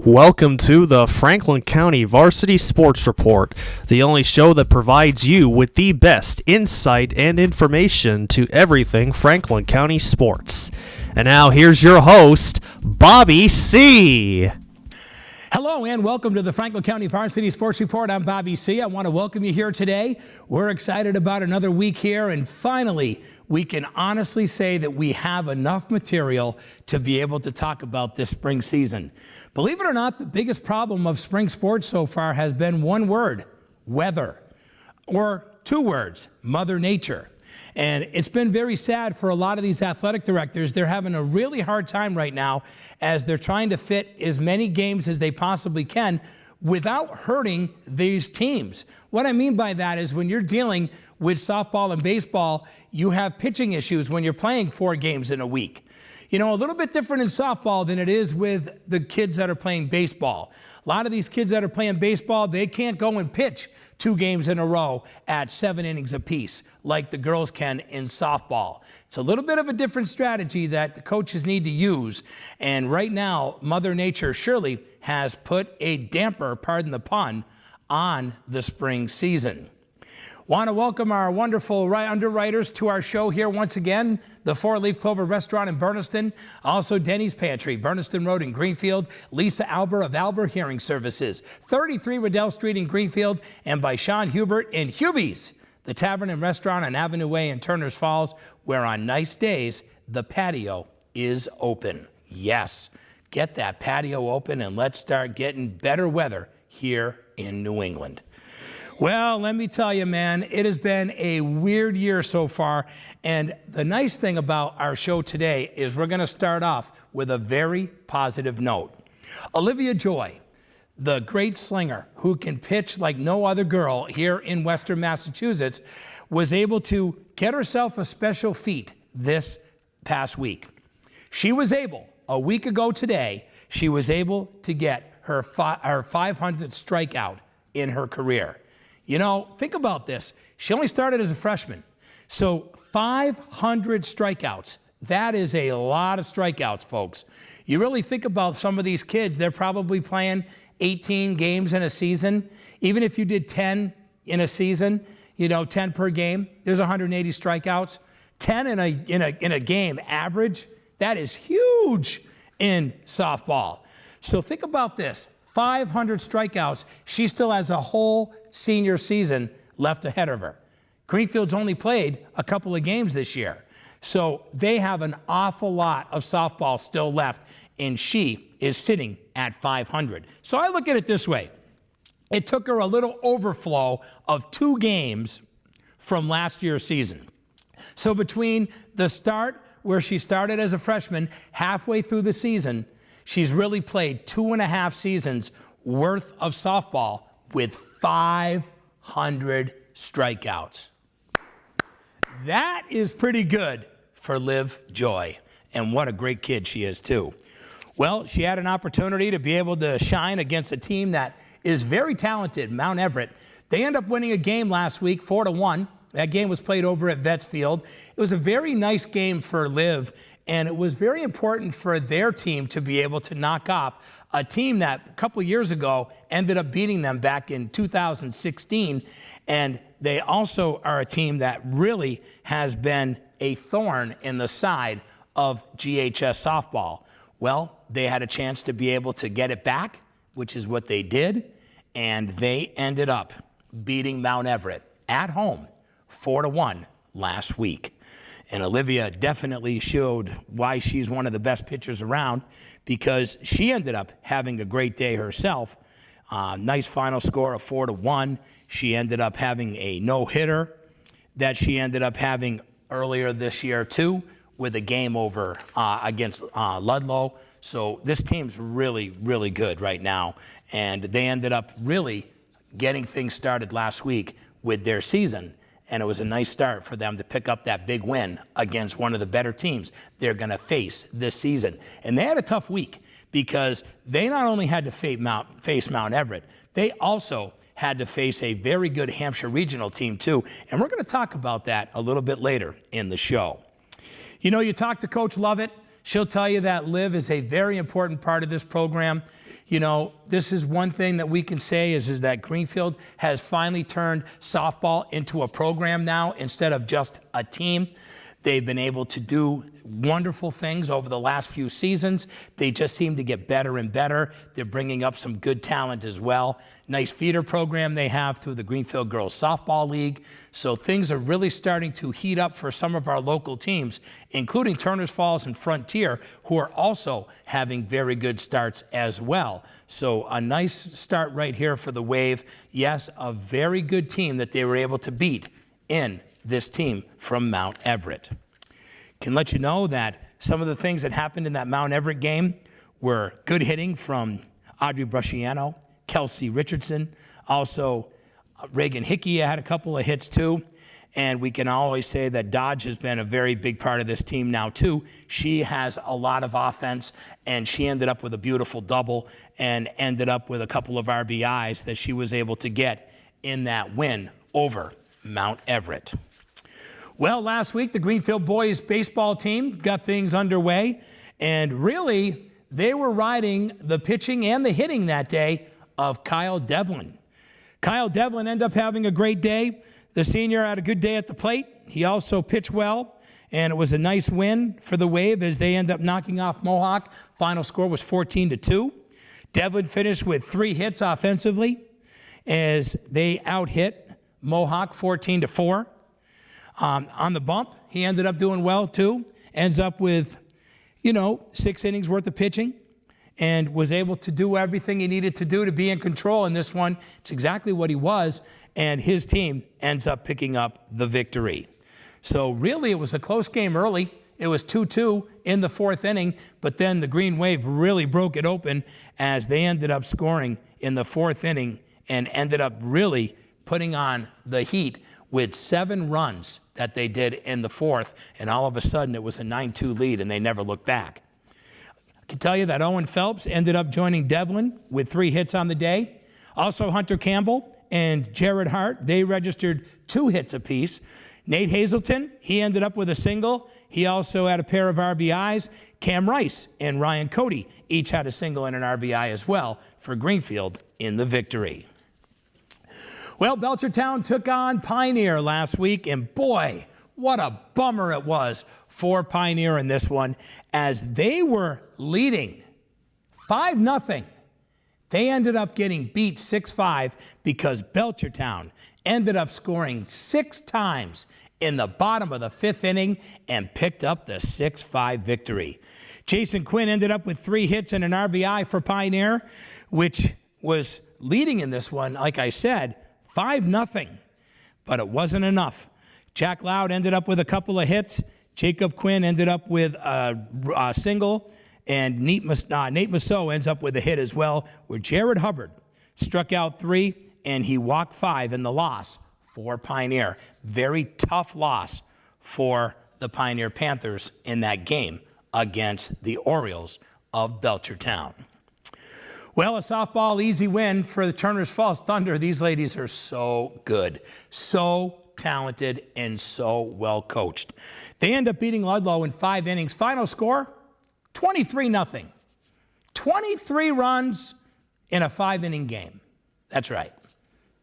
Welcome to the Franklin County Varsity Sports Report, the only show that provides you with the best insight and information to everything Franklin County sports. And now here's your host, Bobby C. Hello and welcome to the Franklin County Varsity Sports Report. I'm Bobby C. I want to welcome you here today. We're excited about another week here, and finally, we can honestly say that we have enough material to be able to talk about this spring season. Believe it or not, the biggest problem of spring sports so far has been one word: weather, or two words: Mother Nature. And it's been very sad for a lot of these athletic directors. They're having a really hard time right now as they're trying to fit as many games as they possibly can without hurting these teams. What I mean by that is when you're dealing with softball and baseball, you have pitching issues when you're playing 4 games in a week. You know, a little bit different in softball than it is with the kids that are playing baseball. A lot of these kids that are playing baseball, they can't go and pitch 2 games in a row at 7 innings apiece like the girls can in softball. It's a little bit of a different strategy that the coaches need to use. And right now, Mother Nature surely has put a damper, pardon the pun, on the spring season. Want to welcome our wonderful underwriters to our show here once again. The 4 Leaf Clover Restaurant in Berniston, also Denny's Pantry, Berniston Road in Greenfield, Lisa Albert of Albert Hearing Services, 33 Riddell Street in Greenfield, and by Sean Hubert in Hubie's, the Tavern and Restaurant on Avenue Way in Turner's Falls, where on nice days, the patio is open. Yes, get that patio open and let's start getting better weather here in New England. Well, let me tell you, man, it has been a weird year so far. And the nice thing about our show today is we're going to start off with a very positive note. Olivia Joy, the great slinger who can pitch like no other girl here in Western Massachusetts, was able to get herself a special feat this past week. She was able, a week ago today, she was able to get her 500th strikeout in her career. You know, think about this. She only started as a freshman. So 500 strikeouts. That is a lot of strikeouts, folks. You really think about some of these kids, they're probably playing 18 games in a season. Even if you did 10 in a season, 10 per game, there's 180 strikeouts. 10 in a game average, that is huge in softball. So think about this. 500 strikeouts. She still has a whole senior season left ahead of her. Greenfield's only played a couple of games this year. So they have an awful lot of softball still left, and she is sitting at 500. So I look at it this way. It took her a little overflow of 2 games from last year's season. So between the start, where she started as a freshman, halfway through the season, she's really played 2.5 seasons worth of softball with 500 strikeouts. That is pretty good for Liv Joy, and what a great kid she is too. Well, she had an opportunity to be able to shine against a team that is very talented, Mount Everett. They end up winning a game last week, 4-1. That game was played over at Vets Field. It was a very nice game for Liv, and it was very important for their team to be able to knock off a team that a couple years ago ended up beating them back in 2016. And they also are a team that really has been a thorn in the side of GHS softball. Well, they had a chance to be able to get it back, which is what they did. And they ended up beating Mount Everett at home 4-1 last week. And Olivia definitely showed why she's one of the best pitchers around, because she ended up having a great day herself. Nice final score of 4-1. She ended up having a no-hitter that she ended up having earlier this year too, with a game over against Ludlow. So this team's really, really good right now. And they ended up really getting things started last week with their season. And it was a nice start for them to pick up that big win against one of the better teams they're going to face this season. And they had a tough week because they not only had to face Mount Everett, they also had to face a very good Hampshire Regional team too. And we're going to talk about that a little bit later in the show. You know, you talk to Coach Lovett. She'll tell you that Liv is a very important part of this program. You know, this is one thing that we can say is that Greenfield has finally turned softball into a program now instead of just a team. They've been able to do wonderful things over the last few seasons. They just seem to get better and better. They're bringing up some good talent as well. Nice feeder program they have through the Greenfield Girls Softball League. So things are really starting to heat up for some of our local teams, including Turners Falls and Frontier, who are also having very good starts as well. So a nice start right here for the Wave. Yes, a very good team that they were able to beat in this team from Mount Everett. Can let you know that some of the things that happened in that Mount Everett game were good hitting from Audrey Brusciano, Kelsey Richardson, also Reagan Hickey had a couple of hits too. And we can always say that Dodge has been a very big part of this team now too. She has a lot of offense, and she ended up with a beautiful double and ended up with a couple of RBIs that she was able to get in that win over Mount Everett. Well, last week, the Greenfield boys baseball team got things underway, and really, they were riding the pitching and the hitting that day of Kyle Devlin. Kyle Devlin ended up having a great day. The senior had a good day at the plate. He also pitched well, and it was a nice win for the Wave as they ended up knocking off Mohawk. Final score was 14-2. Devlin finished with 3 hits offensively as they out-hit Mohawk 14-4. On the bump, he ended up doing well too. Ends up with, 6 innings worth of pitching and was able to do everything he needed to do to be in control in this one. It's exactly what he was, and his team ends up picking up the victory. So really, it was a close game early. It was 2-2 in the 4th inning, but then the Green Wave really broke it open as they ended up scoring in the 4th inning and ended up really putting on the heat with 7 runs that they did in the 4th, and all of a sudden it was a 9-2 lead, and they never looked back. I can tell you that Owen Phelps ended up joining Devlin with 3 hits on the day. Also, Hunter Campbell and Jared Hart, they registered 2 hits apiece. Nate Hazelton, he ended up with a single. He also had a pair of RBIs. Cam Rice and Ryan Cody each had a single and an RBI as well for Greenfield in the victory. Well, Belchertown took on Pioneer last week, and boy, what a bummer it was for Pioneer in this one as they were leading 5-0. They ended up getting beat 6-5 because Belchertown ended up scoring 6 times in the bottom of the 5th inning and picked up the 6-5 victory. Jason Quinn ended up with 3 hits and an RBI for Pioneer, which was leading in this one, like I said, 5-0, but it wasn't enough. Jack Loud ended up with a couple of hits. Jacob Quinn ended up with a single, and Nate Massot ends up with a hit as well, where Jared Hubbard struck out 3, and he walked 5 in the loss for Pioneer. Very tough loss for the Pioneer Panthers in that game against the Orioles of Belchertown. Well, a softball easy win for the Turners Falls Thunder. These ladies are so good, so talented, and so well coached. They end up beating Ludlow in 5 innings. Final score, 23-0. 23 runs in a 5-inning game. That's right.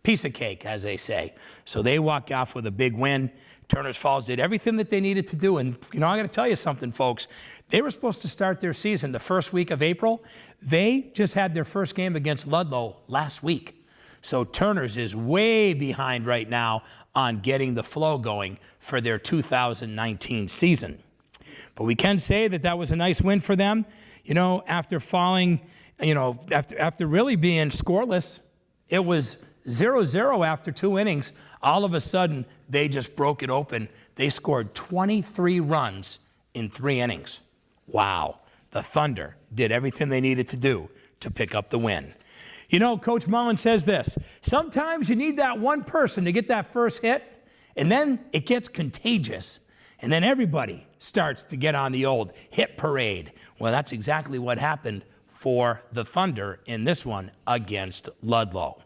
Piece of cake, as they say. So they walk off with a big win. Turners Falls did everything that they needed to do. And, I got to tell you something, folks. They were supposed to start their season the first week of April. They just had their first game against Ludlow last week. So Turners is way behind right now on getting the flow going for their 2019 season. But we can say that that was a nice win for them. After falling, after really being scoreless, it was 0-0 after 2 innings. All of a sudden, they just broke it open. They scored 23 runs in 3 innings. Wow. The Thunder did everything they needed to do to pick up the win. Coach Mullen says this: sometimes you need that one person to get that first hit, and then it gets contagious. And then everybody starts to get on the old hit parade. Well, that's exactly what happened for the Thunder in this one against Ludlow.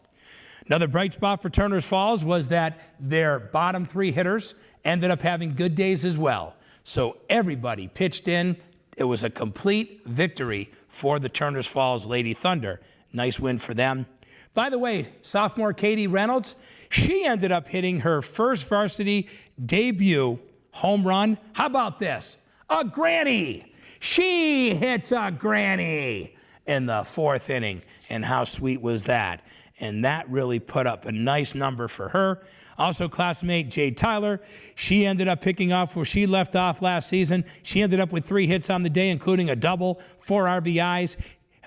Another bright spot for Turners Falls was that their bottom 3 hitters ended up having good days as well. So everybody pitched in It was a complete victory for the Turners Falls Lady Thunder. Nice win for them. By the way, sophomore Katie Reynolds, she ended up hitting her first varsity debut home run. How about this? A granny. She hits a granny in the fourth inning. And how sweet was that? And that really put up a nice number for her. Also, classmate Jade Tyler, she ended up picking up where she left off last season. She ended up with 3 hits on the day, including a double, 4 RBIs.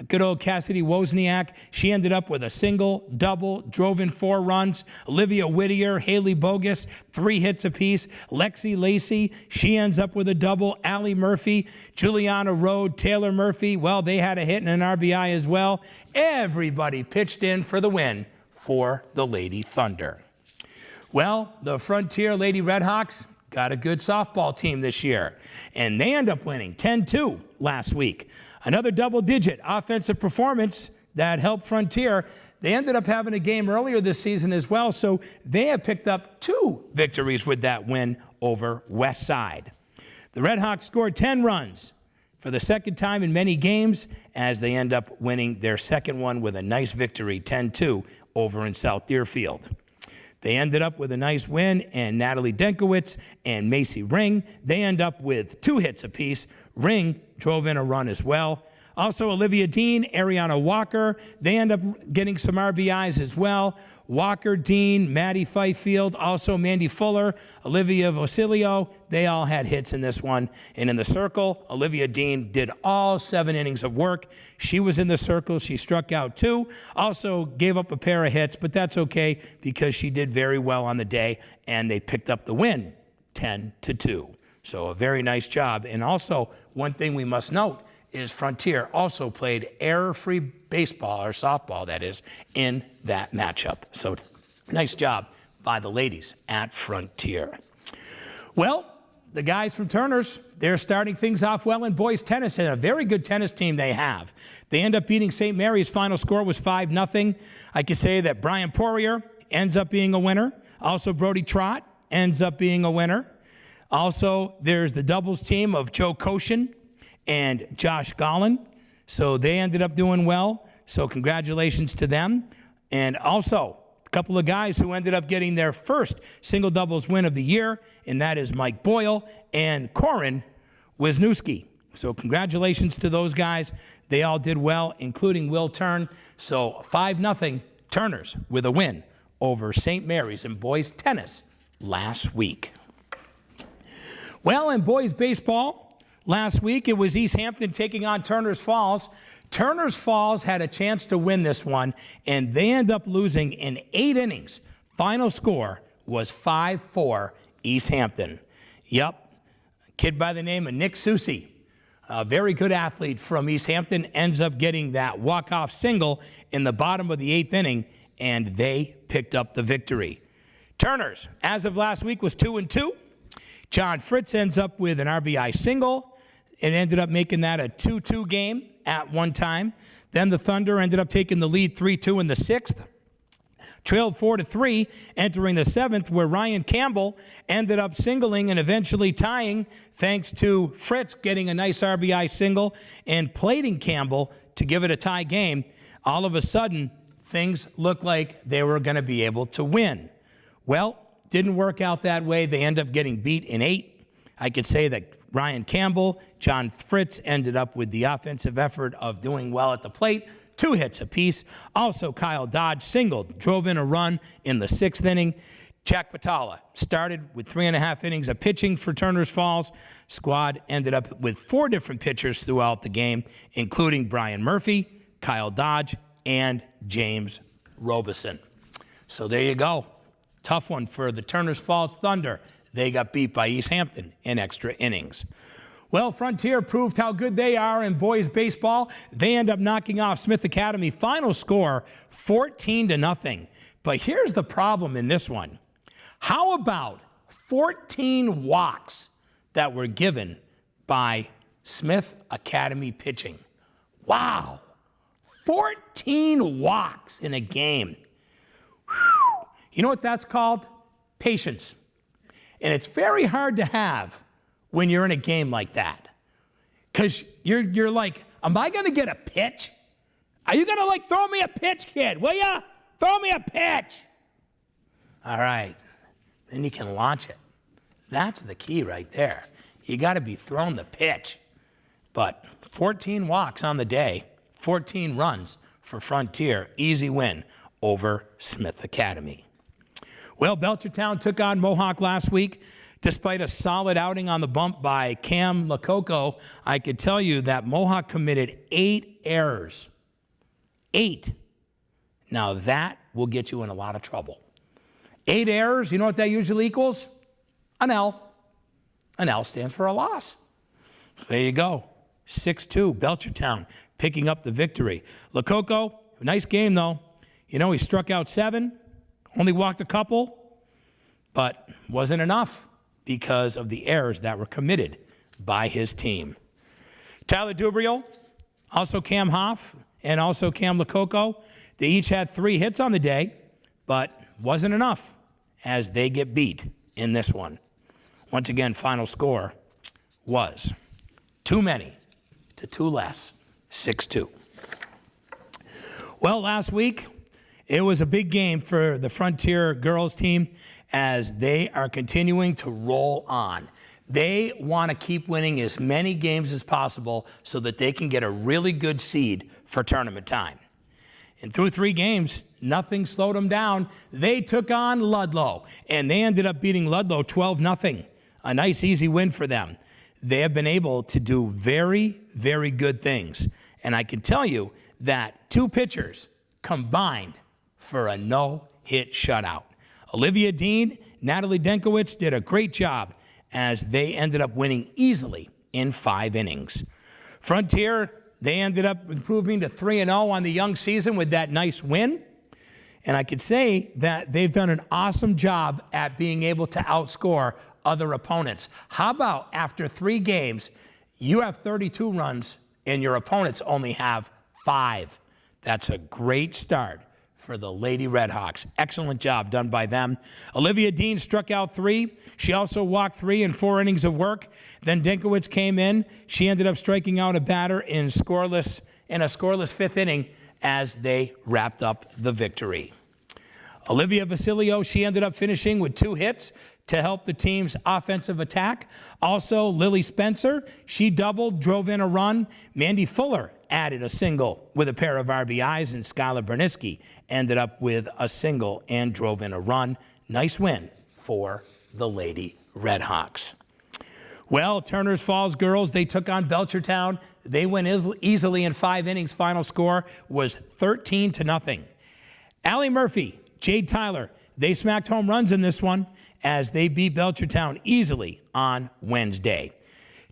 Good old Cassidy Wozniak, she ended up with a single, double, drove in 4 runs. Olivia Whittier, Haley Bogus, 3 hits apiece. Lexi Lacey, she ends up with a double. Allie Murphy, Juliana Rode, Taylor Murphy, well, they had a hit and an RBI as well. Everybody pitched in for the win for the Lady Thunder. Well, the Frontier Lady Redhawks got a good softball team this year, and they end up winning 10-2 last week. Another double-digit offensive performance that helped Frontier. They ended up having a game earlier this season as well, so they have picked up 2 victories with that win over West Side. The Redhawks scored 10 runs for the second time in many games as they end up winning their second one with a nice victory, 10-2, over in South Deerfield. They ended up with a nice win, and Natalie Denkowitz and Macy Ring, they end up with 2 hits apiece. Ring drove in a run as well. Also, Olivia Dean, Ariana Walker, they end up getting some RBIs as well. Walker, Dean, Maddie Fifield, also Mandy Fuller, Olivia Vasilio, they all had hits in this one. And in the circle, Olivia Dean did all 7 innings of work. She was in the circle. She struck out 2. Also gave up a pair of hits, but that's okay because she did very well on the day, and they picked up the win, 10-2. So a very nice job. And also, one thing we must note is Frontier also played error-free baseball, or softball that is, in that matchup. So nice job by the ladies at Frontier. Well, the guys from Turners, they're starting things off well in boys tennis, and a very good tennis team they have. They end up beating St. Mary's. Final score was 5-0. I can say that Brian Poirier ends up being a winner. Also, Brody Trott ends up being a winner. Also, there's the doubles team of Joe Koshin and Josh Gollin. So they ended up doing well. So congratulations to them. And also, a couple of guys who ended up getting their first single doubles win of the year, and that is Mike Boyle and Corin Wisniewski. So congratulations to those guys. They all did well, including Will Turn. So 5-0 Turners with a win over St. Mary's in boys tennis last week. Well, in boys baseball, last week, it was East Hampton taking on Turners Falls. Turners Falls had a chance to win this one, and they end up losing in 8 innings. Final score was 5-4 East Hampton. Yep, a kid by the name of Nick Susi, a very good athlete from East Hampton, ends up getting that walk-off single in the bottom of the 8th inning, and they picked up the victory. Turners, as of last week, was 2-2. John Fritz ends up with an RBI single. It ended up making that a 2-2 game at one time. Then the Thunder ended up taking the lead 3-2 in the 6th. Trailed 4-3, entering the 7th, where Ryan Campbell ended up singling and eventually tying, thanks to Fritz getting a nice RBI single and plating Campbell to give it a tie game. All of a sudden, things looked like they were going to be able to win. Well, didn't work out that way. They end up getting beat in 8. I could say that Ryan Campbell, John Fritz ended up with the offensive effort of doing well at the plate, 2 hits apiece. Also, Kyle Dodge singled, drove in a run in the 6th inning. Jack Patala started with 3.5 innings of pitching for Turners Falls. Squad ended up with 4 different pitchers throughout the game, including Brian Murphy, Kyle Dodge, and James Robeson. So there you go. Tough one for the Turners Falls Thunder. They got beat by East Hampton in extra innings. Well, Frontier proved how good they are in boys baseball. They end up knocking off Smith Academy. Final score, 14-0. But here's the problem in this one. How about 14 walks that were given by Smith Academy pitching? Wow, 14 walks in a game. Whew. You know what that's called? Patience. And it's very hard to have when you're in a game like that. Because you're like, am I going to get a pitch? Are you going to like throw me a pitch, kid? Will ya? Throw me a pitch. All right. Then you can launch it. That's the key right there. You got to be thrown the pitch. But 14 walks on the day, 14 runs for Frontier. Easy win over Smith Academy. Well, Belchertown took on Mohawk last week. Despite a solid outing on the bump by Cam Lococo, I could tell you that Mohawk committed 8 errors. 8. Now that will get you in a lot of trouble. 8 errors, you know what that usually equals? An L. An L stands for a loss. So there you go. 6-2, Belchertown picking up the victory. Lococo, nice game though. You know, he struck out 7, only walked a couple, but wasn't enough because of the errors that were committed by his team. Tyler Dubrio, also Cam Hoff, and also Cam Lococo, they each had 3 hits on the day, but wasn't enough as they get beat in this one. Once again, final score was too many to 2 less, 6-2. Well, last week, it was a big game for the Frontier girls team as they are continuing to roll on. They want to keep winning as many games as possible so that they can get a really good seed for tournament time. And through 3 games, nothing slowed them down. They took on Ludlow, and they ended up beating Ludlow 12-0. A nice, easy win for them. They have been able to do very, very good things. And I can tell you that 2 pitchers combined for a no-hit shutout. Olivia Dean, Natalie Denkowitz did a great job as they ended up winning easily in 5 innings. Frontier, they ended up improving to 3-0 on the young season with that nice win. And I could say that they've done an awesome job at being able to outscore other opponents. How about after 3 games, you have 32 runs and your opponents only have 5? That's a great start for the Lady Redhawks. Excellent job done by them. Olivia Dean struck out 3. She also walked 3 in 4 innings of work. Then Denkowitz came in. She ended up striking out a batter in a scoreless 5th inning as they wrapped up the victory. Olivia Vasilio, she ended up finishing with 2 hits to help the team's offensive attack. Also, Lily Spencer, she doubled, drove in a run. Mandy Fuller added a single with a pair of RBIs, and Skylar Berniski ended up with a single and drove in a run. Nice win for the Lady Redhawks. Well, Turner's Falls girls, they took on Belchertown. They went easily in 5 innings. Final score was 13-0. Allie Murphy, Jade Tyler, they smacked home runs in this one as they beat Belchertown easily on Wednesday.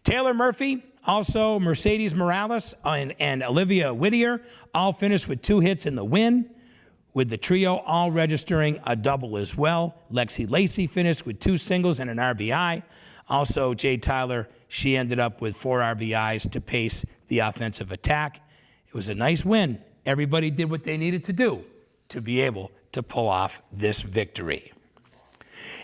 Taylor Murphy, also Mercedes Morales, and Olivia Whittier all finished with 2 hits in the win, with the trio all registering a double as well. Lexi Lacey finished with 2 singles and an RBI. Also, Jade Tyler, she ended up with 4 RBIs to pace the offensive attack. It was a nice win. Everybody did what they needed to do to be able to pull off this victory.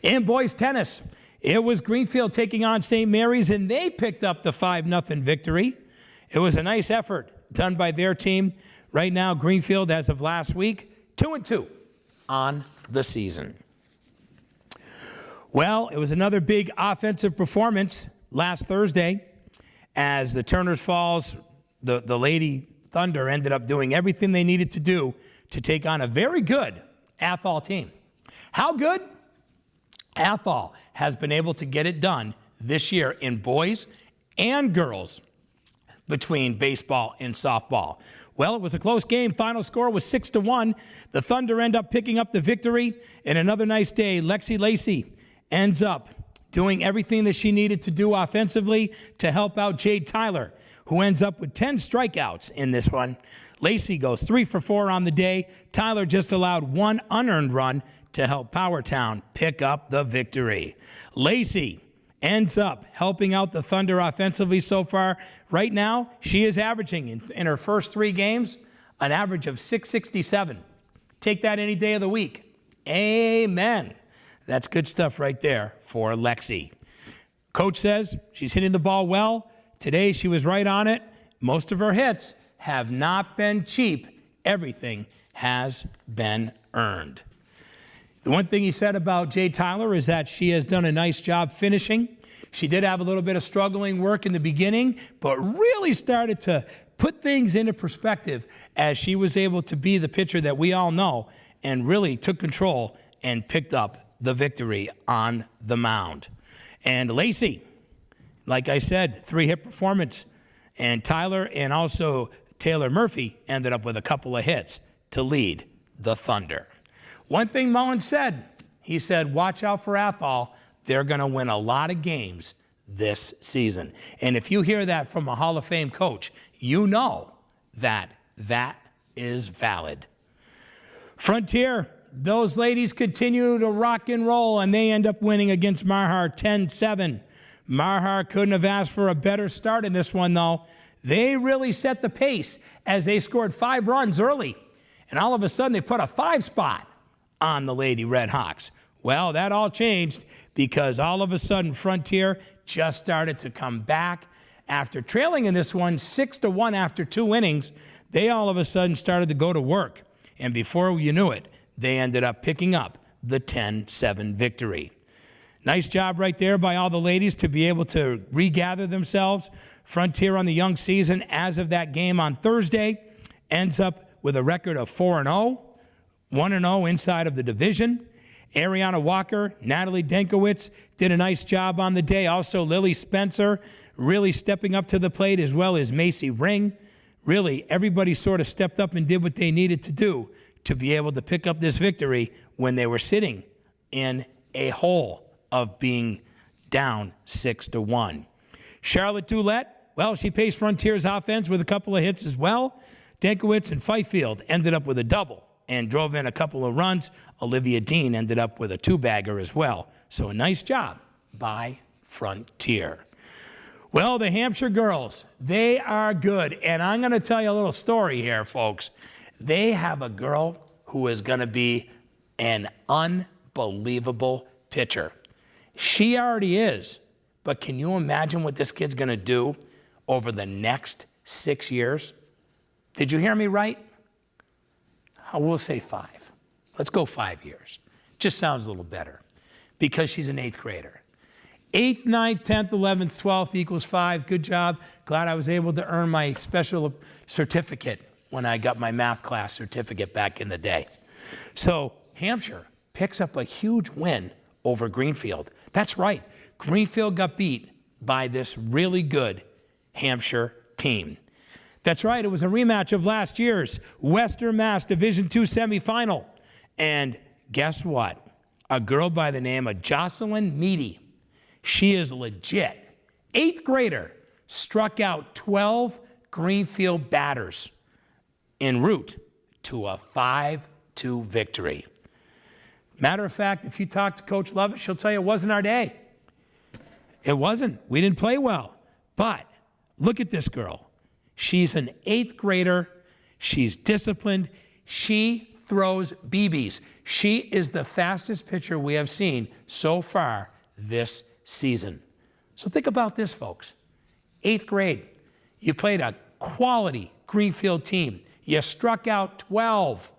In boys tennis, it was Greenfield taking on St. Mary's, and they picked up the 5-0 victory. It was a nice effort done by their team. Right now, Greenfield, as of last week, 2-2 on the season. Well, it was another big offensive performance last Thursday as the Turners Falls, the Lady Thunder, ended up doing everything they needed to do to take on a very good Athol team. How good? Athol has been able to get it done this year in boys and girls between baseball and softball. Well, it was a close game. Final score was 6-1. The Thunder end up picking up the victory. And another nice day, Lexi Lacey ends up doing everything that she needed to do offensively to help out Jade Tyler, who ends up with 10 strikeouts in this one. Lacey goes 3 for 4 on the day. Tyler just allowed 1 unearned run to help Powertown pick up the victory. Lacey ends up helping out the Thunder offensively so far. Right now, she is averaging in her first 3 games an average of .667. Take that any day of the week. Amen. That's good stuff right there for Lexi. Coach says she's hitting the ball well. today she was right on it. Most of her hits have not been cheap. Everything has been earned. The one thing he said about Jay Tyler is that she has done a nice job finishing. She did have a little bit of struggling work in the beginning, but really started to put things into perspective as she was able to be the pitcher that we all know and really took control and picked up the victory on the mound. And Lacey, like I said, 3-hit performance. And Tyler and also Taylor Murphy ended up with a couple of hits to lead the Thunder. One thing Mullen said, he said, watch out for Athol. They're going to win a lot of games this season. And if you hear that from a Hall of Fame coach, you know that that is valid. Frontier, those ladies continue to rock and roll, and they end up winning against Marhar 10-7. Marhar couldn't have asked for a better start in this one, though. They really set the pace as they scored 5 runs early. And all of a sudden, they put a 5 spot on the Lady Red Hawks. Well, that all changed because all of a sudden, Frontier just started to come back. After trailing in this one 6-1 after 2 innings, they all of a sudden started to go to work. And before you knew it, they ended up picking up the 10-7 victory. Nice job right there by all the ladies to be able to regather themselves. Frontier on the young season as of that game on Thursday ends up with a record of 4-0, 1-0 inside of the division. Ariana Walker, Natalie Denkowitz did a nice job on the day. Also, Lily Spencer really stepping up to the plate, as well as Macy Ring. Really, everybody sort of stepped up and did what they needed to do to be able to pick up this victory when they were sitting in a hole of being down 6-1. Charlotte Doulette, well, she paced Frontier's offense with a couple of hits as well. Denkowitz and Fifield ended up with a double and drove in a couple of runs. Olivia Dean ended up with a 2-bagger as well. So a nice job by Frontier. Well, the Hampshire girls, they are good. And I'm going to tell you a little story here, folks. They have a girl who is going to be an unbelievable pitcher. She already is. But can you imagine what this kid's going to do over the next 6 years? Did you hear me right? I will say 5. Let's go 5 years. Just sounds a little better because she's an 8th grader. 8th, 9th, 10th, 11th, 12th equals 5. Good job. Glad I was able to earn my special certificate when I got my math class certificate back in the day. So Hampshire picks up a huge win over Greenfield. That's right. Greenfield got beat by this really good Hampshire team. That's right. It was a rematch of last year's Western Mass Division II semifinal. And guess what? A girl by the name of Jocelyn Meady. She is legit. 8th grader struck out 12 Greenfield batters en route to a 5-2 victory. Matter of fact, if you talk to Coach Lovett, she'll tell you it wasn't our day. It wasn't. We didn't play well. But look at this girl. She's an 8th grader. She's disciplined. She throws BBs. She is the fastest pitcher we have seen so far this season. So think about this, folks. 8th grade. You played a quality Greenfield team. You struck out 12.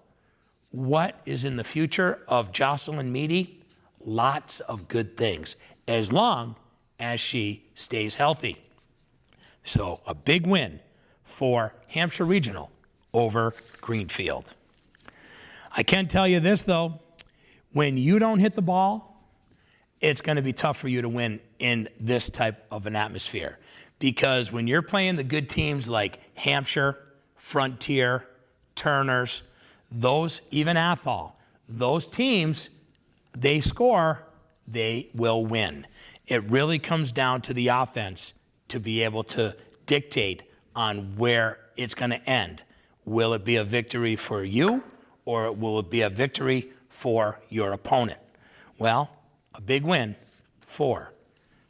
What is in the future of Jocelyn Meady? Lots of good things, as long as she stays healthy. So a big win for Hampshire Regional over Greenfield. I can tell you this, though. When you don't hit the ball, it's going to be tough for you to win in this type of an atmosphere. Because when you're playing the good teams like Hampshire, Frontier, Turners, those, even Athol, those teams, they score, they will win. It really comes down to the offense to be able to dictate on where it's going to end. Will it be a victory for you, or will it be a victory for your opponent? Well, a big win for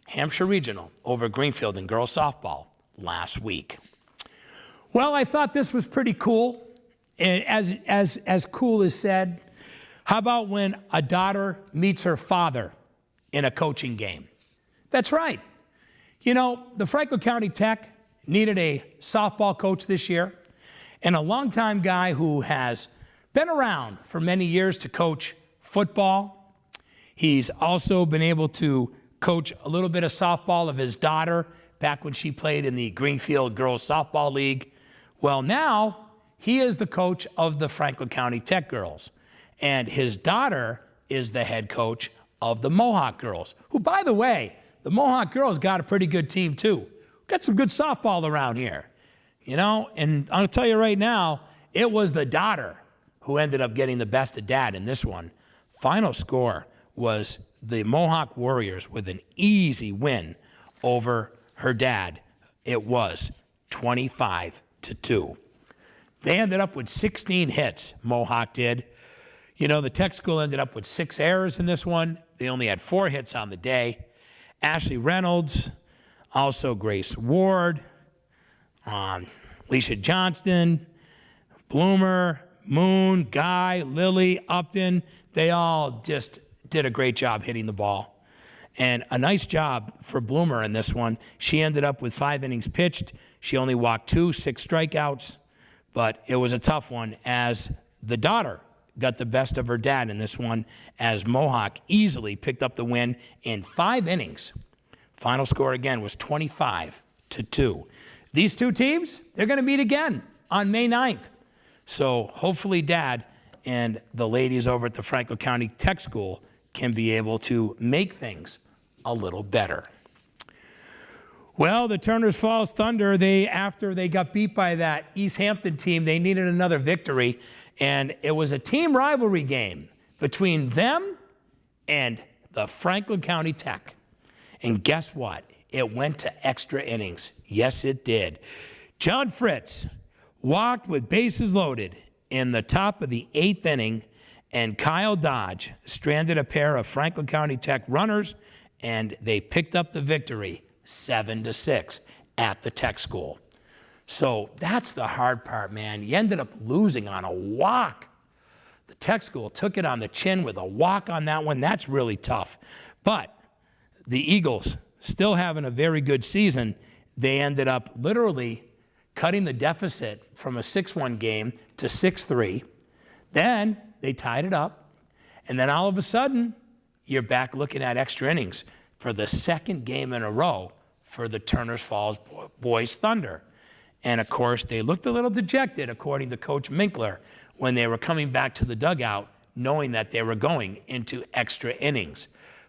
Hampshire Regional over Greenfield in girls softball last week. Well, I thought this was pretty cool. As cool as said, how about when a daughter meets her father in a coaching game? That's right. You know, the Franklin County Tech needed a softball coach this year, and a longtime guy who has been around for many years to coach football. He's also been able to coach a little bit of softball of his daughter back when she played in the Greenfield Girls Softball League. Well, now he is the coach of the Franklin County Tech girls, and his daughter is the head coach of the Mohawk girls, who, by the way, the Mohawk girls got a pretty good team too. Got some good softball around here, you know, and I'll tell you right now, it was the daughter who ended up getting the best of dad in this one. Final score was the Mohawk Warriors with an easy win over her dad. It was 25-2. They ended up with 16 hits, Mohawk did. You know, the Tech school ended up with 6 errors in this one. They only had 4 hits on the day. Ashley Reynolds, also Grace Ward, Alicia Johnston, Bloomer, Moon, Guy, Lily, Upton, they all just did a great job hitting the ball. And a nice job for Bloomer in this one. She ended up with 5 innings pitched. She only walked 2, 6 strikeouts. But it was a tough one as the daughter got the best of her dad in this one as Mohawk easily picked up the win in 5 innings. Final score again was 25-2. These two teams, they're going to meet again on May 9th. So hopefully Dad and the ladies over at the Franklin County Tech School can be able to make things a little better. Well, the Turners Falls Thunder, after they got beat by that East Hampton team, they needed another victory, and it was a team rivalry game between them and the Franklin County Tech. And guess what? It went to extra innings. Yes, it did. John Fritz walked with bases loaded in the top of the 8th inning, and Kyle Dodge stranded a pair of Franklin County Tech runners, and they picked up the victory 7-6 at the Tech school. So that's the hard part, man. You ended up losing on a walk. The Tech school took it on the chin with a walk on that one. That's really tough. But the Eagles still having a very good season. They ended up literally cutting the deficit from a 6-1 game to 6-3. Then they tied it up. And then all of a sudden, you're back looking at extra innings for the 2nd game in a row for the Turners Falls Boys Thunder. And of course, they looked a little dejected, according to Coach Minkler, when they were coming back to the dugout, knowing that they were going into extra innings.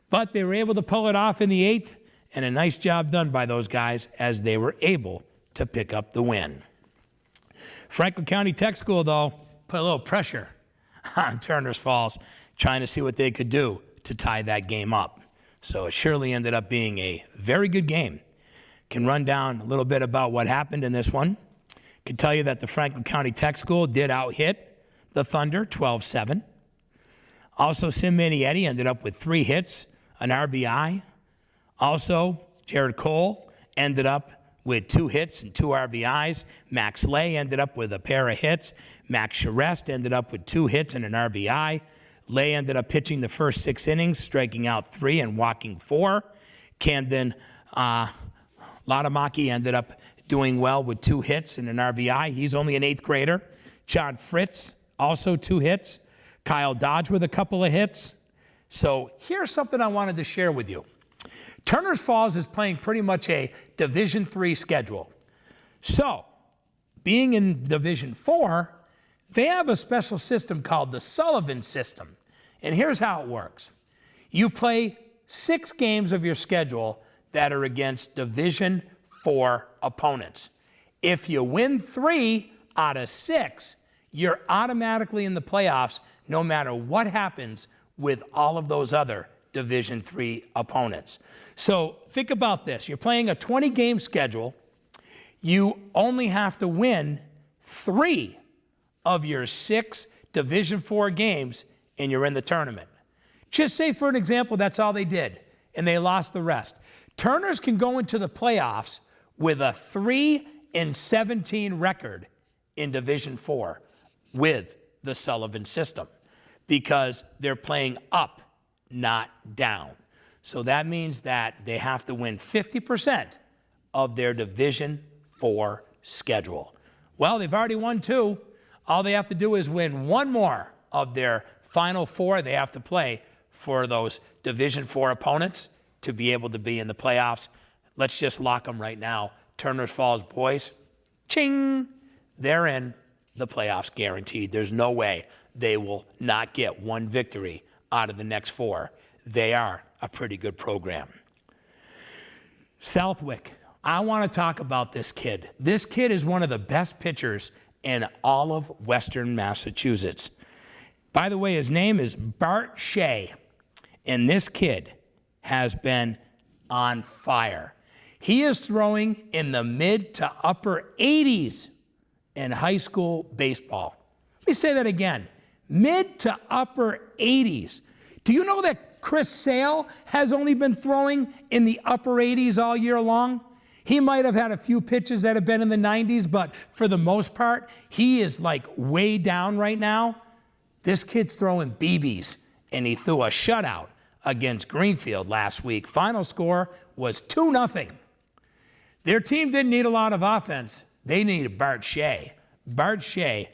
But they were able to pull it off in the 8th, and a nice job done by those guys as they were able to pick up the win. Franklin County Tech School, though, put a little pressure on Turners Falls, trying to see what they could do to tie that game up. So it surely ended up being a very good game. Can run down a little bit about what happened in this one. Can tell you that the Franklin County Tech School did out-hit the Thunder 12-7. Also, Sim Manietti ended up with 3 hits, an RBI. Also, Jared Cole ended up with 2 hits and 2 RBIs. Max Lay ended up with a pair of hits. Max Charest ended up with 2 hits and an RBI. Lay ended up pitching the first 6 innings, striking out 3 and walking 4. Camden Latamaki ended up doing well with 2 hits and an RBI. He's only an 8th grader. John Fritz, also 2 hits. Kyle Dodge with a couple of hits. So here's something I wanted to share with you. Turners Falls is playing pretty much a Division III schedule. So, being in Division IV, they have a special system called the Sullivan system. And here's how it works. You play 6 games of your schedule that are against Division IV opponents. If you win 3 out of 6, you're automatically in the playoffs no matter what happens with all of those other Division III opponents. So think about this. You're playing a 20-game schedule. You only have to win 3 of your 6 Division IV games, and you're in the tournament. Just say, for an example, that's all they did, and they lost the rest. Turners can go into the playoffs with a 3-17 record in Division IV with the Sullivan system because they're playing up, not down. So that means that they have to win 50% of their Division IV schedule. Well, they've already won 2. All they have to do is win 1 more of their final 4 they have to play for those Division IV opponents to be able to be in the playoffs. Let's just lock them right now. Turner's Falls boys, ching, they're in the playoffs guaranteed. There's no way they will not get 1 victory out of the next 4. They are a pretty good program. Southwick, I want to talk about this kid. This kid is one of the best pitchers in all of Western Massachusetts. By the way, his name is Bart Shea, and this kid has been on fire. He is throwing in the mid to upper 80s in high school baseball. Let me say that again, mid to upper 80s. Do you know that Chris Sale has only been throwing in the upper 80s all year long? He might have had a few pitches that have been in the 90s, but for the most part, he is like way down right now. This kid's throwing BBs, and he threw a shutout against Greenfield last week. Final score was 2-0. Their team didn't need a lot of offense. They needed Bart Shea. Bart Shea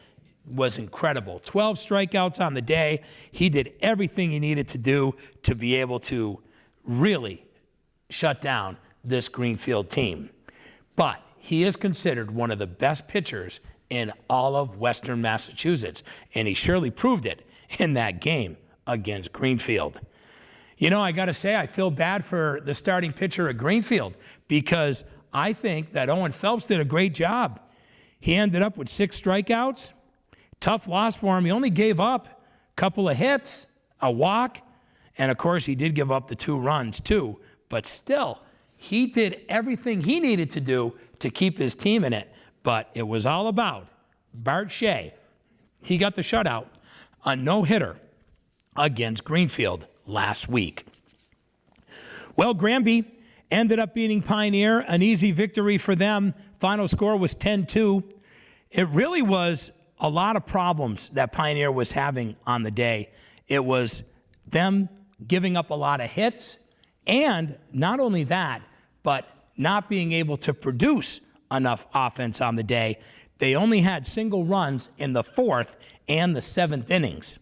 was incredible. 12 strikeouts on the day. He did everything he needed to do to be able to really shut down this Greenfield team. But he is considered one of the best pitchers in all of Western Massachusetts, and he surely proved it in that game against Greenfield. You know, I got to say, I feel bad for the starting pitcher at Greenfield because I think that Owen Phelps did a great job. He ended up with 6 strikeouts. Tough loss for him. He only gave up a couple of hits, a walk, and of course he did give up the 2 runs too, but still, he did everything he needed to do to keep his team in it, but it was all about Bart Shea. He got the shutout, a no-hitter against Greenfield last week. Well, Granby ended up beating Pioneer, an easy victory for them. Final score was 10-2. It really was a lot of problems that Pioneer was having on the day. It was them giving up a lot of hits, and not only that, but not being able to produce enough offense on the day. They only had single runs in the 4th and the 7th innings.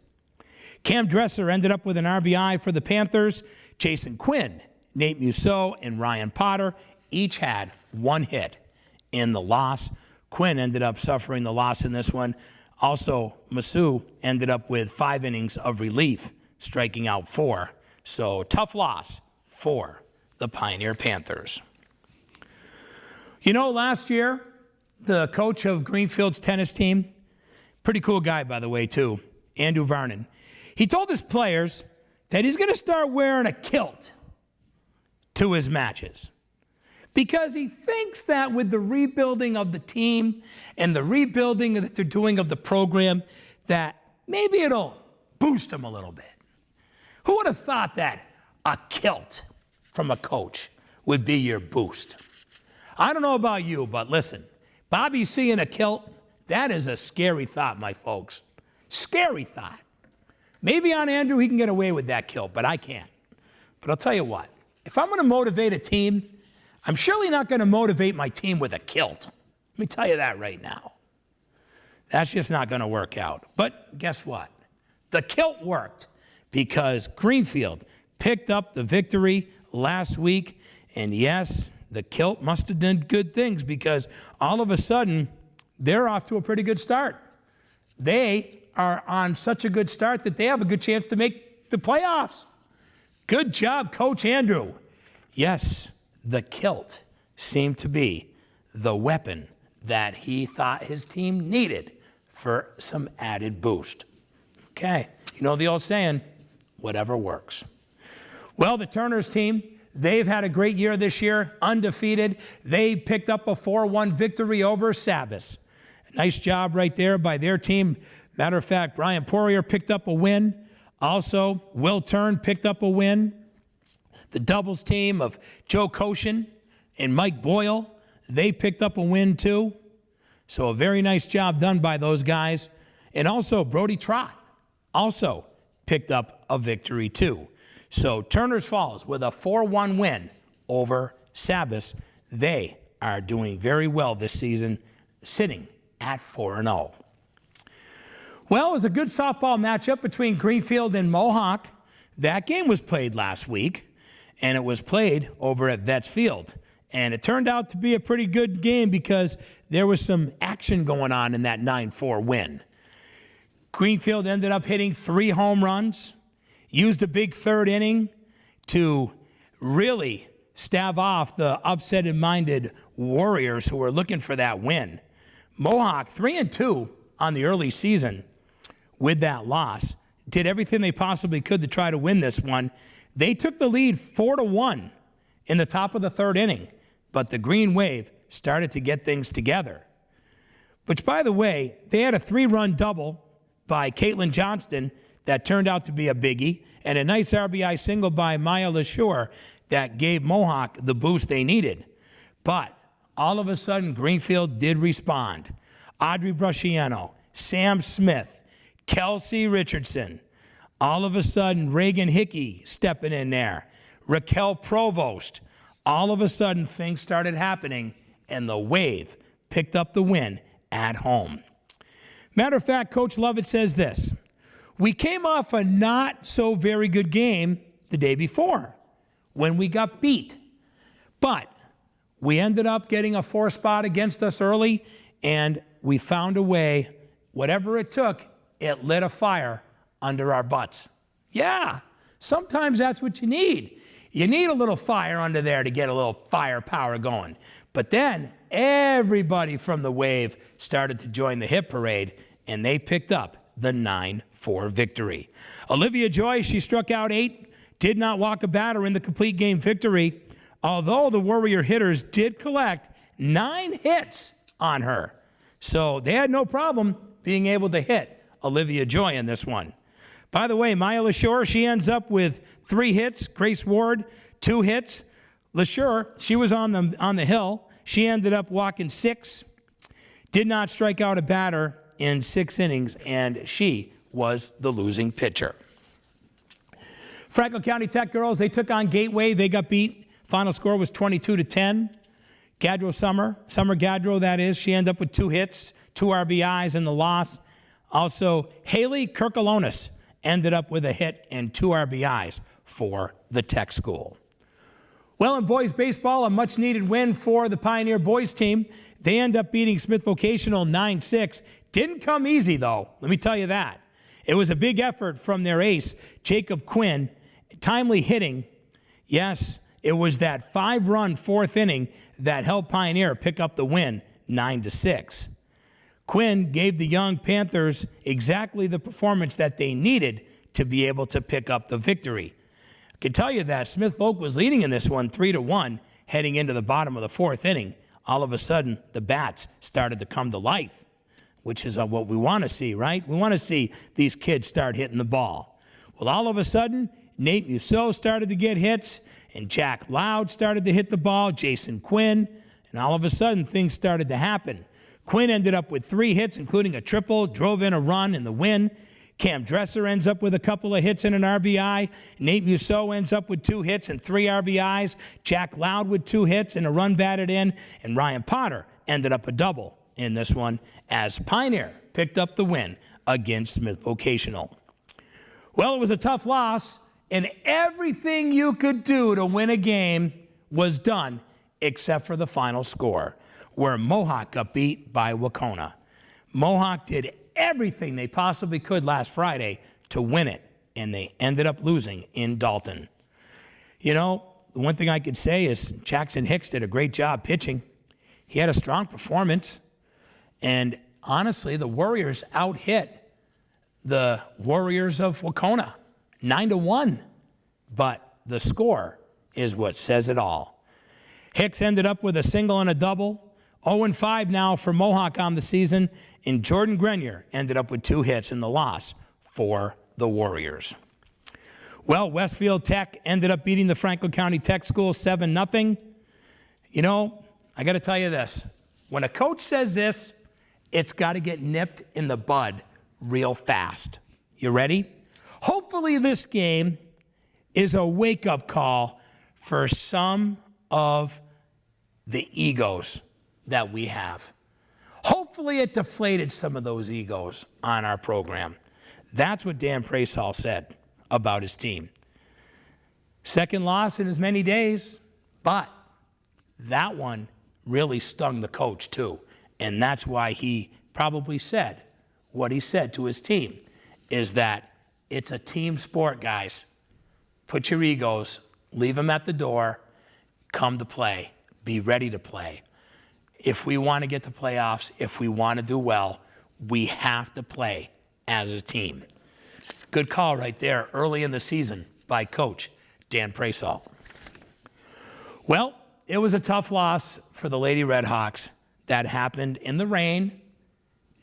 Cam Dresser ended up with an RBI for the Panthers. Jason Quinn, Nate Musso, and Ryan Potter each had 1 hit in the loss. Quinn ended up suffering the loss in this one. Also, Musso ended up with 5 innings of relief, striking out 4. So, tough loss for the Pioneer Panthers. You know, last year, the coach of Greenfield's tennis team, pretty cool guy, by the way, too, Andrew Varnon, he told his players that he's going to start wearing a kilt to his matches because he thinks that with the rebuilding of the team and the rebuilding that they're doing of the program, that maybe it'll boost him a little bit. Who would have thought that a kilt from a coach would be your boost? I don't know about you, but listen, Bobby C in a kilt, that is a scary thought, my folks. Scary thought. Maybe on Andrew he can get away with that kilt, but I can't. But I'll tell you what, if I'm going to motivate a team, I'm surely not going to motivate my team with a kilt. Let me tell you that right now. That's just not going to work out. But guess what? The kilt worked because Greenfield picked up the victory last week. And yes, the kilt must have done good things because all of a sudden, they're off to a pretty good start. They are on such a good start that they have a good chance to make the playoffs. Good job, Coach Andrew. Yes, the kilt seemed to be the weapon that he thought his team needed for some added boost. Okay, you know the old saying, whatever works. Well, the Turners team, they've had a great year this year, undefeated. They picked up a 4-1 victory over Sabas. Nice job right there by their team. Matter of fact, Brian Poirier picked up a win. Also, Will Turn picked up a win. The doubles team of Joe Koshin and Mike Boyle, they picked up a win too. So a very nice job done by those guys. And also Brody Trott also picked up a victory too. So Turner's Falls with a 4-1 win over Sabas. They are doing very well this season, sitting at 4-0. Well, it was a good softball matchup between Greenfield and Mohawk. That game was played last week, and it was played over at Vets Field. And it turned out to be a pretty good game because there was some action going on in that 9-4 win. Greenfield ended up hitting 3 home runs, used a big third inning to really stave off the upset-minded Warriors who were looking for that win. Mohawk, 3-2 on the early season with that loss, did everything they possibly could to try to win this one. They took the lead 4-1 in the top of the third inning, but the Green Wave started to get things together. Which, by the way, they had a 3-run double by Caitlin Johnston that turned out to be a biggie, and a nice RBI single by Maya LaSure that gave Mohawk the boost they needed. But all of a sudden, Greenfield did respond. Audrey Brusciano, Sam Smith, Kelsey Richardson. All of a sudden, Reagan Hickey stepping in there. Raquel Provost. All of a sudden, things started happening, and the Wave picked up the win at home. Matter of fact, Coach Lovett says this: we came off a not so very good game the day before when we got beat. But we ended up getting a 4 spot against us early, and we found a way, whatever it took, it lit a fire under our butts. Yeah, sometimes that's what you need. You need a little fire under there to get a little firepower going. But then everybody from the Wave started to join the hit parade, and they picked up the 9-4 victory. Olivia Joy, she struck out 8, did not walk a batter in the complete game victory, although the Warrior hitters did collect 9 hits on her. So they had no problem being able to hit Olivia Joy in this one. By the way, Maya LaSure, she ends up with 3 hits. Grace Ward, 2 hits. LaSure, she was on the hill. She ended up walking 6. Did not strike out a batter in 6 innings, and she was the losing pitcher. Franklin County Tech girls, they took on Gateway. They got beat. Final score was 22-10. Summer Gaudreau, that is, she ended up with 2 hits, 2 RBIs in the loss. Also, Haley Kirkalonis ended up with a hit and 2 RBIs for the Tech school. Well, in boys baseball, a much-needed win for the Pioneer boys team. They end up beating Smith Vocational 9-6. Didn't come easy, though. Let me tell you that. It was a big effort from their ace, Jacob Quinn, timely hitting. Yes, it was that 5-run 4th inning that helped Pioneer pick up the win 9-6. Quinn gave the young Panthers exactly the performance that they needed to be able to pick up the victory. I can tell you that Smith Voc was leading in this one 3-1 heading into the bottom of the 4th inning. All of a sudden, the bats started to come to life, which is what we want to see, right? We want to see these kids start hitting the ball. Well, all of a sudden, Nate Musso started to get hits, and Jack Loud started to hit the ball, Jason Quinn, and all of a sudden, things started to happen. Quinn ended up with 3 hits, including a triple, drove in a run in the win. Cam Dresser ends up with a couple of hits and an RBI. Nate Musso ends up with 2 hits and 3 RBIs. Jack Loud with 2 hits and a run batted in. And Ryan Potter ended up a double in this one as Pioneer picked up the win against Smith Vocational. Well, it was a tough loss, and everything you could do to win a game was done except for the final score, where Mohawk got beat by Wacona. Mohawk did everything they possibly could last Friday to win it, and they ended up losing in Dalton. You know, the one thing I could say is Jackson Hicks did a great job pitching. He had a strong performance, and honestly, the Warriors out-hit the Warriors of Wacona 9-1, but the score is what says it all. Hicks ended up with a single and a double. 0-5 now for Mohawk on the season, and Jordan Grenier ended up with 2 hits in the loss for the Warriors. Well, Westfield Tech ended up beating the Franklin County Tech School 7-0. You know, I got to tell you this. When a coach says this, it's got to get nipped in the bud real fast. You ready? Hopefully this game is a wake-up call for some of the egos that we have. Hopefully it deflated some of those egos on our program. That's what Dan Prasol said about his team. Second loss in as many days, but that one really stung the coach too. And that's why he probably said what he said to his team, is that it's a team sport, guys. Put your egos, leave them at the door, come to play, be ready to play. If we want to get to playoffs, if we want to do well, we have to play as a team. Good call right there early in the season by Coach Dan Prasol. Well, it was a tough loss for the Lady Redhawks. That happened in the rain.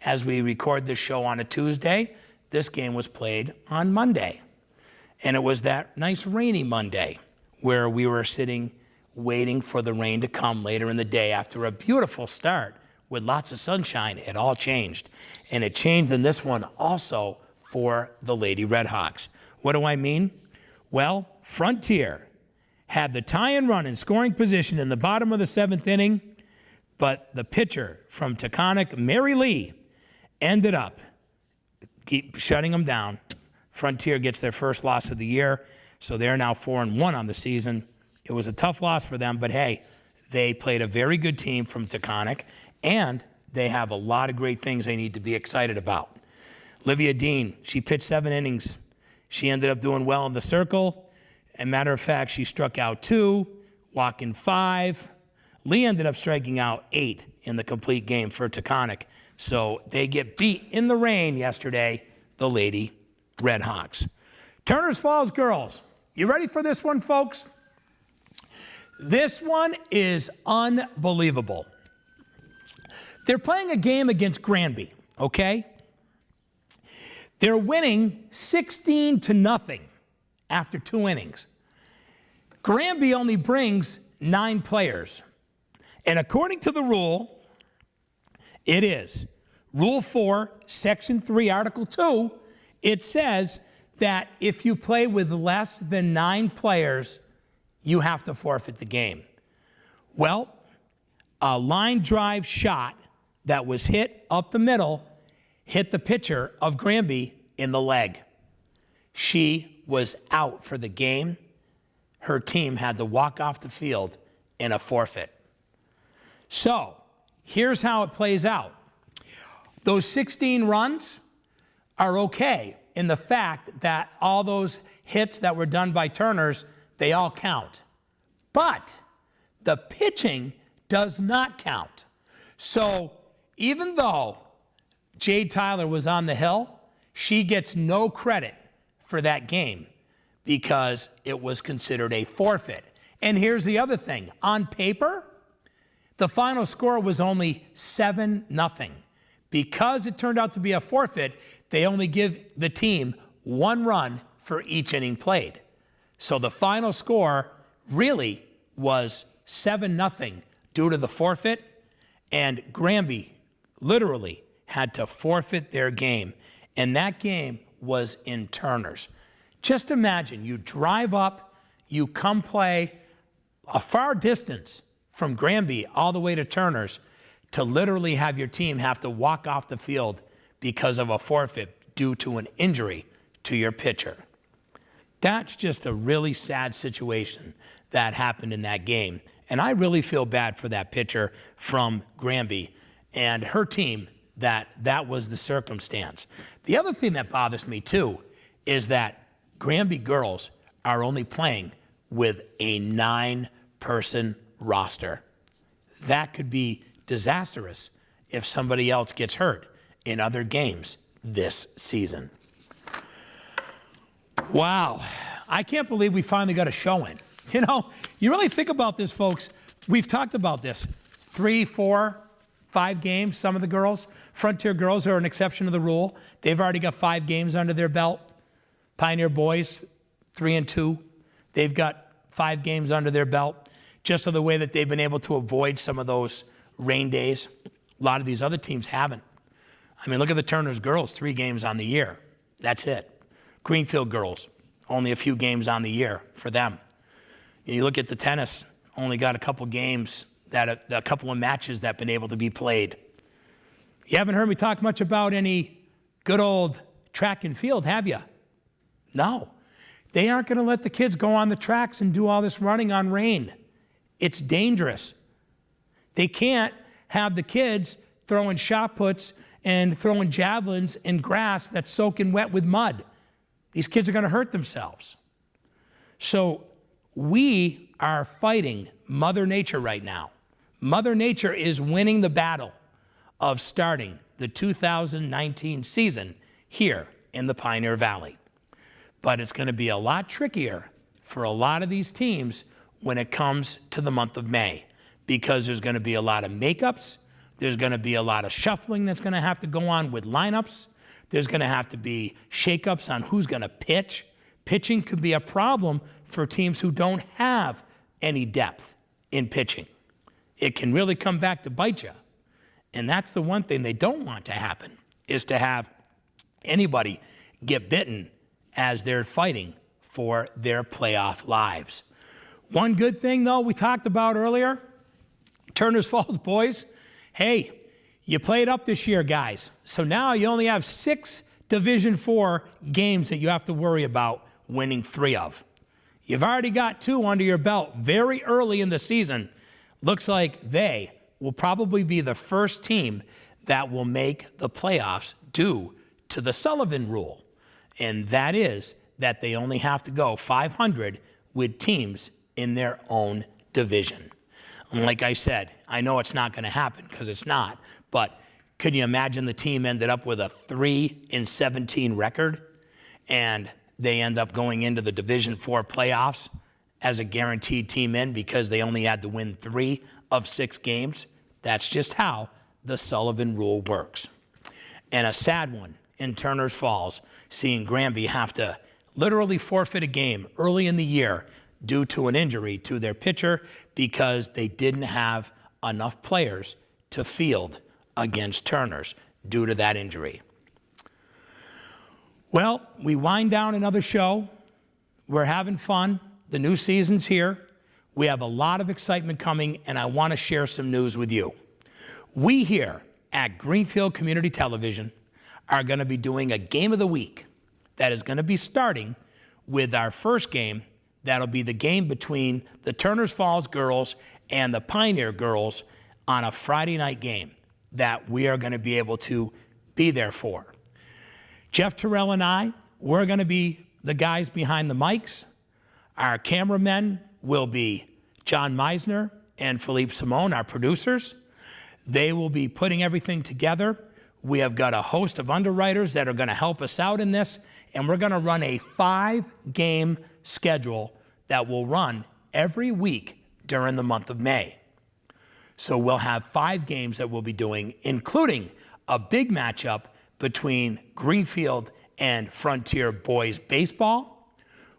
As we record this show on a Tuesday, this game was played on Monday. And it was that nice rainy Monday where we were sitting waiting for the rain to come later in the day after a beautiful start with lots of sunshine. It all changed. And it changed in this one also for the Lady Redhawks. What do I mean? Well, Frontier had the tie and run in scoring position in the bottom of the 7th inning, but the pitcher from Taconic, Mary Lee, ended up shutting them down. Frontier gets their first loss of the year, so they're now 4-1 on the season. It was a tough loss for them, but hey, they played a very good team from Taconic, and they have a lot of great things they need to be excited about. Livia Dean, she pitched 7 innings. She ended up doing well in the circle. As a matter of fact, she struck out 2, walking 5. Lee ended up striking out 8 in the complete game for Taconic. So they get beat in the rain yesterday, the Lady Redhawks. Turner's Falls girls, you ready for this one, folks? This one is unbelievable. They're playing a game against Granby, okay? They're winning 16-0 after 2 innings. Granby only brings 9 players. And according to the rule, it is Rule 4, Section 3, Article 2, it says that if you play with less than 9 players, you have to forfeit the game. Well, a line drive shot that was hit up the middle hit the pitcher of Granby in the leg. She was out for the game. Her team had to walk off the field in a forfeit. So, here's how it plays out. Those 16 runs are okay in the fact that all those hits that were done by Turners, they all count. But the pitching does not count. So even though Jade Tyler was on the hill, she gets no credit for that game because it was considered a forfeit. And here's the other thing. On paper, the final score was only 7-0. Because it turned out to be a forfeit, they only give the team 1 run for each inning played. So the final score really was 7-0 due to the forfeit, and Granby literally had to forfeit their game. And that game was in Turners. Just imagine, you drive up, you come play a far distance from Granby all the way to Turners to literally have your team have to walk off the field because of a forfeit due to an injury to your pitcher. That's just a really sad situation that happened in that game. And I really feel bad for that pitcher from Granby and her team that was the circumstance. The other thing that bothers me too is that Granby girls are only playing with a 9-person roster. That could be disastrous if somebody else gets hurt in other games this season. Wow, I can't believe we finally got a show in. You know, you really think about this, folks. We've talked about this. 3, 4, 5 games, some of the girls. Frontier girls are an exception to the rule. They've already got 5 games under their belt. Pioneer boys, 3-2. They've got 5 games under their belt. Just so the way that they've been able to avoid some of those rain days. A lot of these other teams haven't. I mean, look at the Turners girls, 3 games on the year. That's it. Greenfield girls, only a few games on the year for them. You look at the tennis, only got a couple games a couple of matches that have been able to be played. You haven't heard me talk much about any good old track and field, have you? No. They aren't going to let the kids go on the tracks and do all this running on rain. It's dangerous. They can't have the kids throwing shot puts and throwing javelins in grass that's soaking wet with mud. These kids are going to hurt themselves. So we are fighting Mother Nature right now. Mother Nature is winning the battle of starting the 2019 season here in the Pioneer Valley. But it's going to be a lot trickier for a lot of these teams when it comes to the month of May, because there's going to be a lot of makeups. There's going to be a lot of shuffling that's going to have to go on with lineups. There's going to have to be shakeups on who's going to pitch. Pitching could be a problem for teams who don't have any depth in pitching. It can really come back to bite you. And that's the one thing they don't want to happen, is to have anybody get bitten as they're fighting for their playoff lives. One good thing, though, we talked about earlier, Turner's Falls boys, hey, you played up this year, guys. So now you only have 6 Division IV games that you have to worry about winning 3 of. You've already got 2 under your belt very early in the season. Looks like they will probably be the first team that will make the playoffs due to the Sullivan rule. And that is that they only have to go 500 with teams in their own division. And like I said, I know it's not going to happen because it's not, but could you imagine the team ended up with a 3-17 record and they end up going into the Division IV playoffs as a guaranteed team in because they only had to win 3 of 6 games? That's just how the Sullivan rule works. And a sad one in Turner's Falls, seeing Granby have to literally forfeit a game early in the year due to an injury to their pitcher because they didn't have enough players to field against Turner's due to that injury. Well, we wind down another show. We're having fun. The new season's here. We have a lot of excitement coming, and I want to share some news with you. We here at Greenfield Community Television are going to be doing a game of the week that is going to be starting with our first game. That'll be the game between the Turner's Falls girls and the Pioneer girls on a Friday night game that we are going to be able to be there for. Jeff Terrell and I, we're going to be the guys behind the mics. Our cameramen will be John Meisner and Philippe Simone, our producers. They will be putting everything together. We have got a host of underwriters that are going to help us out in this, and we're going to run a 5-game schedule that will run every week during the month of May. So we'll have 5 games that we'll be doing, including a big matchup between Greenfield and Frontier boys baseball.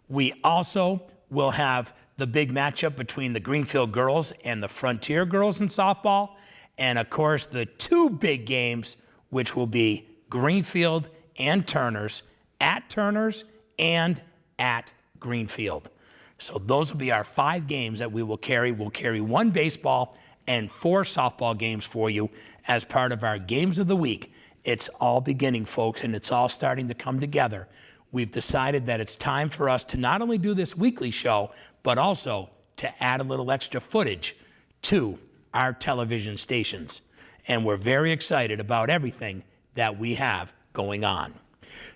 We also will have the big matchup between the Greenfield girls and the Frontier girls in softball. And of course, the 2 big games, which will be Greenfield and Turner's, at Turner's and at Greenfield. So those will be our 5 games that we will carry. We'll carry 1 baseball and 4 softball games for you as part of our Games of the Week. It's all beginning, folks, and it's all starting to come together. We've decided that it's time for us to not only do this weekly show, but also to add a little extra footage to our television stations. And we're very excited about everything that we have going on.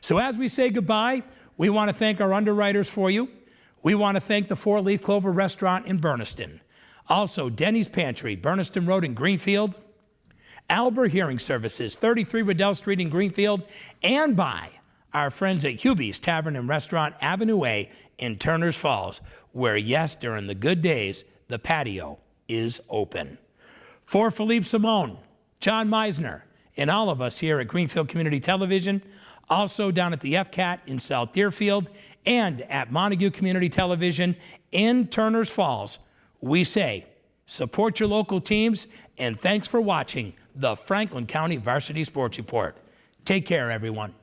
So as we say goodbye, we want to thank our underwriters for you. We want to thank the 4-Leaf Clover Restaurant in Berniston. Also, Denny's Pantry, Berniston Road in Greenfield. Albert Hearing Services, 33 Riddell Street in Greenfield. And by our friends at Hubie's Tavern and Restaurant, Avenue A in Turner's Falls, where, yes, during the good days, the patio is open. For Philippe Simone, John Meisner, and all of us here at Greenfield Community Television, also down at the FCAT in South Deerfield and at Montague Community Television in Turner's Falls, we say, support your local teams, and thanks for watching the Franklin County Varsity Sports Report. Take care, everyone.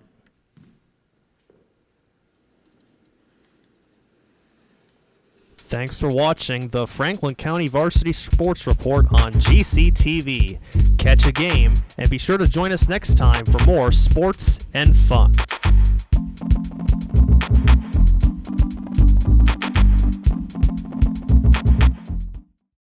Thanks for watching the Franklin County Varsity Sports Report on GCTV. Catch a game and be sure to join us next time for more sports and fun.